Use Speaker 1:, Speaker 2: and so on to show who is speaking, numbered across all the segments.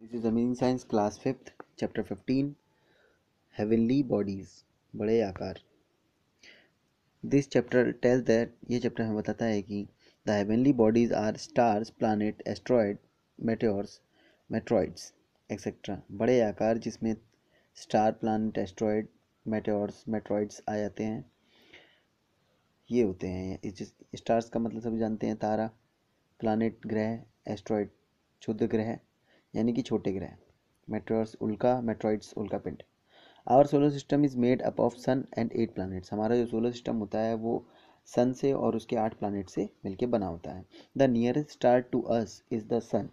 Speaker 1: This is Amazing Science Class 5th, Chapter 15, Heavenly Bodies, बड़े आकार. This chapter tells that ये chapter हमें बताता है कि the heavenly bodies are stars, planet, asteroid, meteors, meteoroids, etc. बड़े आकार जिसमें स्टार, प्लानट, एस्ट्रॉयड, मेटेओर्स, मेट्रॉइड्स आ जाते हैं, ये होते हैं. स्टार्स का मतलब सभी जानते हैं, तारा. प्लानट ग्रह, एस्ट्रॉयड क्षुद्र ग्रह यानी कि छोटे ग्रह, मेटेओर्स उल्का, मेट्रॉइड्स उल्का पिंड. Our solar system is made up of sun and 8 planets. हमारा जो सोलर सिस्टम होता है वो सन से और उसके 8 प्लैनेट से मिलकर बना होता है. The nearest star to us is the sun.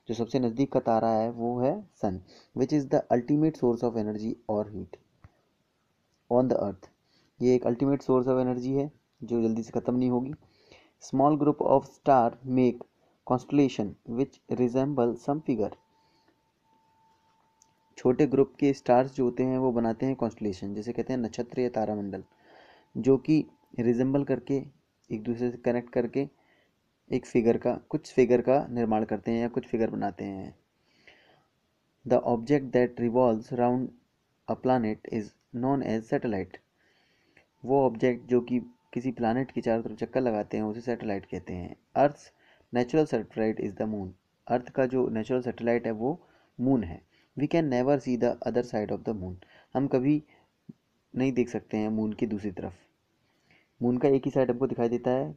Speaker 1: जो सबसे नज़दीक का तारा है वो है sun, which is the ultimate source of energy और हीट ऑन द अर्थ. ये एक अल्टीमेट सोर्स ऑफ एनर्जी है जो जल्दी से ख़त्म नहीं होगी. Small group of star make constellation which resemble some figure. छोटे ग्रुप के स्टार्स जो होते हैं वो बनाते हैं कॉन्स्टलेशन, जैसे कहते हैं नक्षत्र या तारामंडल, जो कि रिजेंबल करके एक दूसरे से कनेक्ट करके एक कुछ फिगर का निर्माण करते हैं या कुछ फिगर बनाते हैं. The object that revolves round a planet is known as satellite. वो ऑब्जेक्ट जो कि किसी प्लैनेट की चारों तरफ चक्कर लगाते हैं उसे सैटेलाइट कहते हैं. Earth natural satellite is the moon. Earth का जो नेचुरल सैटेलाइट है वो मून है. We can never see the other side of the moon. हम कभी नहीं देख सकते हैं मून की दूसरी तरफ. मून का एक ही साइड हमको दिखाई देता है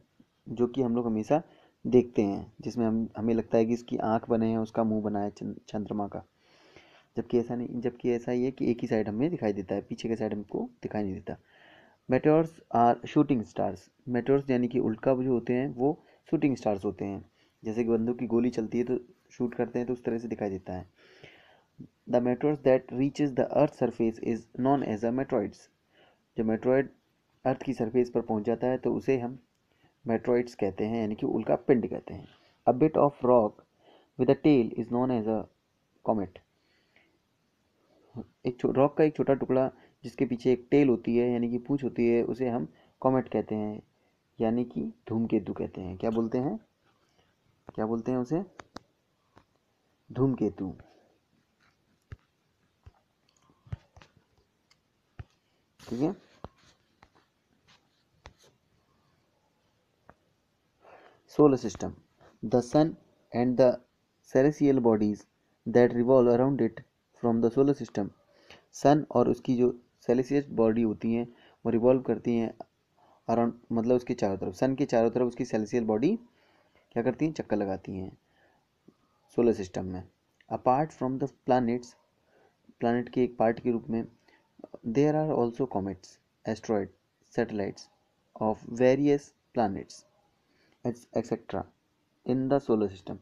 Speaker 1: जो कि हम लोग हमेशा देखते हैं, जिसमें हमें लगता है कि इसकी आंख बने हैं, उसका मुंह बना है चंद्रमा का. जबकि ऐसा नहीं, जबकि ऐसा ही है कि एक ही साइड हमें दिखाई देता है, पीछे के साइड हमको दिखाई नहीं देता. मेटेओर्स आर शूटिंग स्टार्स. मेटेओर्स यानी कि उल्का जो होते हैं वो शूटिंग स्टार्स होते हैं. जैसे कि बंदूक की गोली चलती है तो शूट करते हैं तो उस तरह से दिखाई देता है. The meteors that reaches the earth's surface is known as a meteoroids. जो मेट्रॉइड अर्थ की सरफेस पर पहुंच जाता है तो उसे हम मेट्रॉइड्स कहते हैं यानी कि उल्का पिंड कहते हैं. A bit of rock with a tail is known as a comet. एक रॉक का एक छोटा टुकड़ा जिसके पीछे एक टेल होती है यानी कि पूंछ होती है उसे हम कॉमेट कहते हैं यानी कि धूमकेतु कहते हैं. क्या बोलते हैं, क्या बोलते हैं उसे? धूमकेतु. ठीक है. Solar system. The sun and the celestial bodies that revolve around it from the solar system. सन और उसकी जो सेलेसियस बॉडी होती हैं वो रिवॉल्व करती हैं अराउंड, मतलब उसके चारों तरफ. सन के चारों तरफ उसकी सेलेसियल बॉडी क्या करती हैं, चक्कर लगाती हैं सोलर सिस्टम में. Apart from the planets, planet के एक पार्ट के रूप में, there are also comets, asteroid, satellites of various planets etcetera in the solar system.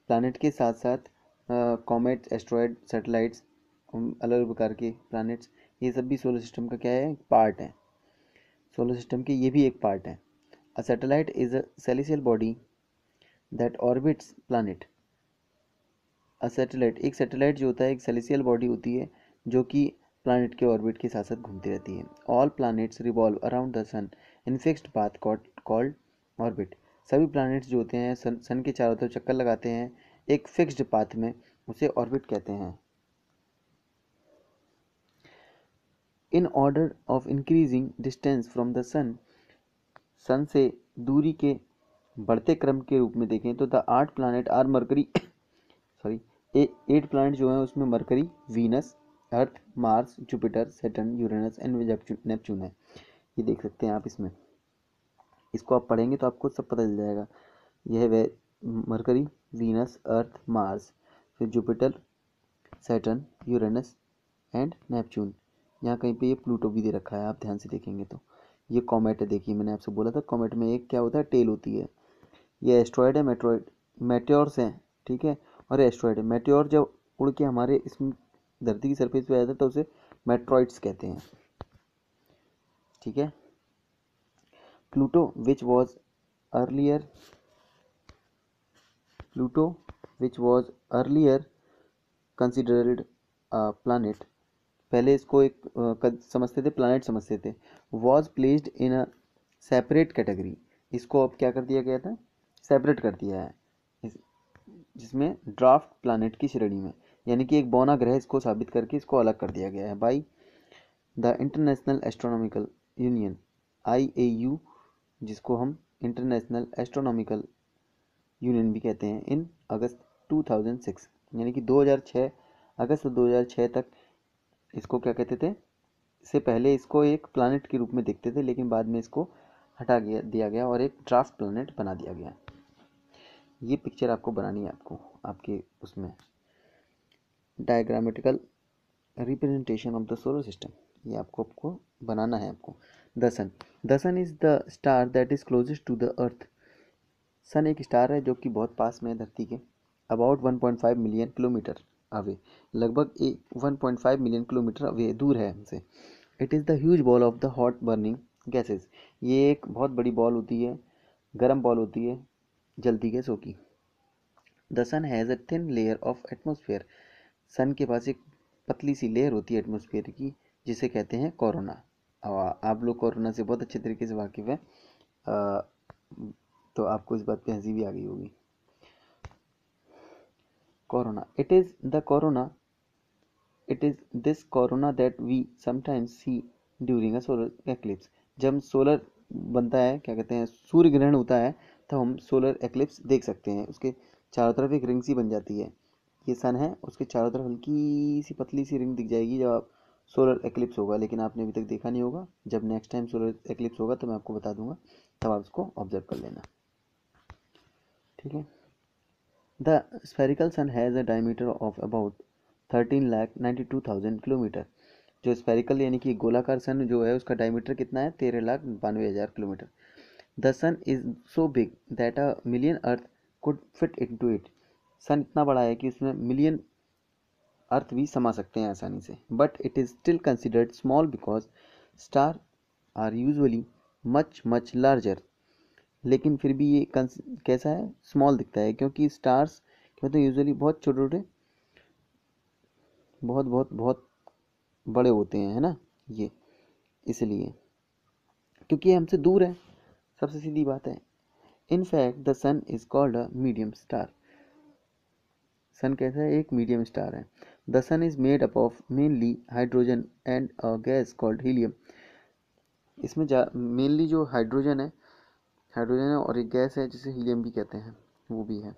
Speaker 1: Planet के साथ साथ कॉमेट्स, एस्ट्रॉयड, सैटेलाइट्स, अलग अलग प्रकार के प्लैनेट्स, ये सब भी सोलर सिस्टम का क्या है, पार्ट है. सोलर सिस्टम के ये भी एक पार्ट है. A satellite is a celestial body that orbits planet. A satellite, एक सैटेलाइट जो होता है एक सेलेसियल बॉडी होती है जो कि प्लैनेट के ऑर्बिट के साथ साथ घूमती रहती है. All planets revolve around the sun in fixed path called orbit. सभी प्लैनेट्स जो होते हैं सन के चारों तरफ चक्कर लगाते हैं एक फिक्स्ड पाथ में, उसे ऑर्बिट कहते हैं. In order of increasing distance from the sun, sun से दूरी के बढ़ते क्रम के रूप में देखें तो the 8 planet are Mercury sorry 8 planet जो हैं उसमें Mercury, Venus, Earth, Mars, Jupiter, Saturn, Uranus and Neptune है. ये देख सकते हैं आप. इसको आप पढ़ेंगे तो आपको सब पता चल जाएगा. यह वे मरकरी, वीनस, अर्थ, मार्स, फिर Jupiter, Saturn, Uranus and Neptune. यहाँ कहीं पे ये प्लूटो भी दे रखा है, आप ध्यान से देखेंगे तो. ये कॉमेट है. देखिए मैंने आपसे बोला था कॉमेट में एक क्या होता है, टेल होती है. ये एस्ट्रॉयड है, मेटेओर्स हैं. ठीक है. और एस्ट्रॉयड है. मेटेओर जब उड़ के हमारे इसमें धरती की सरफेस पे आया था तो उसे मेट्रॉइड्स कहते हैं. ठीक है. Pluto which was earlier considered planet. पहले इसको एक समझते थे, प्लैनेट समझते थे. Was placed in a separate category. इसको अब क्या कर दिया गया था, सेपरेट कर दिया है. जिसमें ड्राफ्ट प्लानिट की श्रेणी में, यानी कि एक बौना ग्रह इसको साबित करके इसको अलग कर दिया गया है by the international astronomical union IAU, जिसको हम इंटरनेशनल एस्ट्रोनॉमिकल यूनियन भी कहते हैं, इन अगस्त 2006, यानी कि 2006 अगस्त 2006 तक इसको क्या कहते थे, इससे पहले इसको एक प्लानिट के रूप में देखते थे, लेकिन बाद में इसको हटा दिया गया और एक ड्राफ्ट प्लानिट बना दिया गया। ये पिक्चर आपको बनानी है, आपको आपके उसमें diagrammatical representation of the solar system, ये आपको बनाना है आपको। The sun is the star that is closest to the earth. Sun एक स्टार है जो कि बहुत पास में है धरती के, अबाउट 1.5 मिलियन किलोमीटर अवे, लगभग 1.5 मिलियन किलोमीटर अवे दूर है हमसे। It is the huge ball of the hot burning gases, ये एक बहुत बड़ी बॉल होती है, गर्म बॉल होती है जलती गैसों की। The sun has a thin layer of atmosphere, sun के पास एक पतली सी लेयर होती है एटमोसफेयर की, जिसे कहते हैं कोरोना। आप लोग कोरोना से बहुत अच्छे तरीके से वाकिफ़ है, तो आपको इस बात पे हंसी भी आ गई होगी। Corona, it is this corona that we sometimes see during a solar eclipse. जब सोलर बनता है, क्या कहते हैं, सूर्य ग्रहण होता है, तो हम सोलर एक्लिप्स देख सकते हैं। उसके चारों तरफ एक रिंग सी बन जाती है, ये सन है, उसके चारों तरफ हल्की सी पतली सी रिंग दिख जाएगी जब आप सोलर एक्लिप्स होगा, लेकिन आपने अभी तक देखा नहीं होगा। जब नेक्स्ट टाइम सोलर एक्लिप्स होगा तो मैं आपको बता दूंगा, तब आप उसको ऑब्जर्व कर लेना, ठीक है। The spherical sun has a diameter of about 13,92,000 kilometre. जो स्फेरिकल यानी कि गोलाकार सन जो है उसका डायमीटर कितना है, 13,92,000 kilometre. The sun is so big that a million earth could fit into it. Sun इतना बड़ा है कि उसमें मिलियन अर्थ भी समा सकते हैं आसानी से। But it is still considered small because star are usually much much larger. लेकिन फिर भी ये कैसा है, स्मॉल दिखता है, क्योंकि स्टार्स क्या होते हैं यूजुअली बहुत छोटे छोटे, बहुत बहुत बहुत बड़े होते हैं, है ना, ये इसलिए, क्योंकि ये हमसे दूर है, सबसे सीधी बात है। In fact the sun is called a medium star. Sun कैसा है, एक मीडियम स्टार है। The sun is made up of mainly hydrogen and a gas called helium. इसमें मेनली जो हाइड्रोजन है और एक गैस है जिसे हीलियम भी कहते हैं, वो भी है।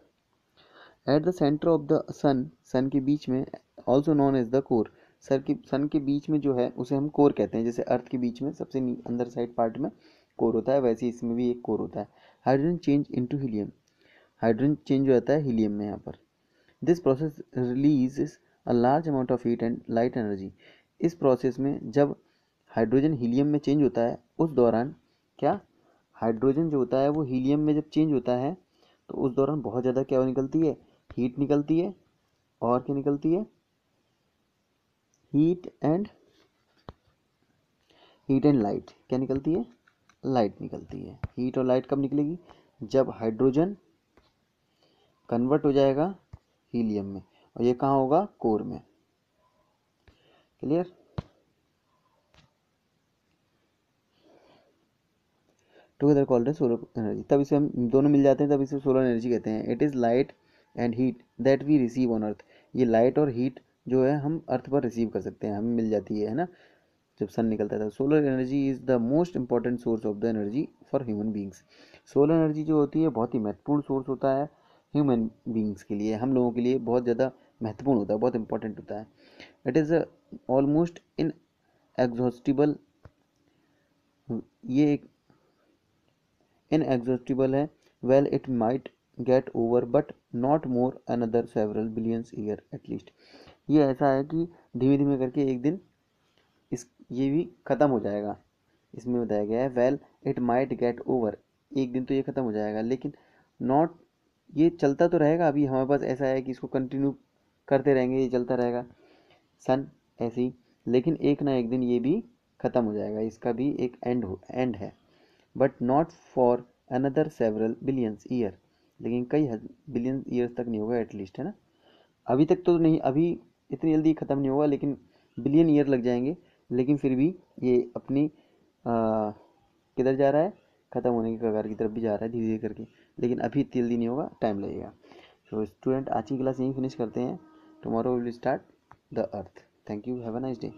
Speaker 1: At the centre of the sun, sun के बीच में, also known as the core, sun के बीच में जो है उसे हम कोर कहते हैं। जैसे अर्थ के बीच में सबसे अंदर साइड पार्ट में कोर होता है, वैसे इसमें भी एक कोर होता है। Hydrogen change into helium, hydrogen change हो जाता है हीलियम में यहाँ पर। This process release a large amount of heat and light energy. इस प्रोसेस में जब हाइड्रोजन हीलियम में चेंज होता है, उस दौरान क्या, हाइड्रोजन जो होता है वो हीलियम में जब चेंज होता है तो उस दौरान बहुत ज़्यादा क्या निकलती है, हीट निकलती है। और क्या निकलती है, हीट एंड लाइट। क्या निकलती है, लाइट निकलती है। हीट और लाइट कब निकलेगी, जब हाइड्रोजन कन्वर्ट हो जाएगा हीलियम में, और ये कहाँ होगा, कोर में। Clear. Together called solar energy, तब इसे हम दोनों मिल जाते हैं, तब इसे सोलर एनर्जी कहते हैं। It is light and heat that we receive on earth. ये लाइट और हीट जो है हम अर्थ पर रिसीव कर सकते हैं, हमें मिल जाती है ना, जब सन निकलता था। Solar energy is the most important source of the energy for human beings. Solar energy जो होती है बहुत ही महत्वपूर्ण सोर्स होता है ह्यूमन बींग्स के लिए, हम लोगों के लिए बहुत ज़्यादा महत्वपूर्ण होता है, बहुत इंपॉर्टेंट होता है। It is almost in exhaustible, ये एक इनएग्जॉस्टिबल है। Well it might get over but not more another several billions year at least. ये ऐसा है कि धीमे धीमे करके एक दिन इस ये भी ख़त्म हो जाएगा। इसमें बताया गया है well it might get over, एक दिन तो ये ख़त्म हो जाएगा, लेकिन नॉट, ये चलता तो रहेगा। अभी हमारे पास ऐसा है कि इसको कंटिन्यू करते रहेंगे, ये चलता रहेगा सन ऐसे ही, लेकिन एक ना एक दिन ये भी ख़त्म हो जाएगा, इसका भी एक एंड है। But not for another several billions year, लेकिन कई बिलियन ईयर्स तक नहीं होगा एटलीस्ट, है ना। अभी तक तो नहीं, अभी इतनी जल्दी ख़त्म नहीं होगा, लेकिन बिलियन ईयर लग जाएंगे। लेकिन फिर भी ये अपनी किधर जा रहा है, ख़त्म होने की कगार की तरफ भी जा रहा है धीरे धीरे करके, लेकिन अभी इतनी जल्दी नहीं होगा, टाइम लगेगा। सो स्टूडेंट आज की क्लास यहीं फिनिश करते हैं. Tomorrow will start the earth. Thank you. Have a nice day.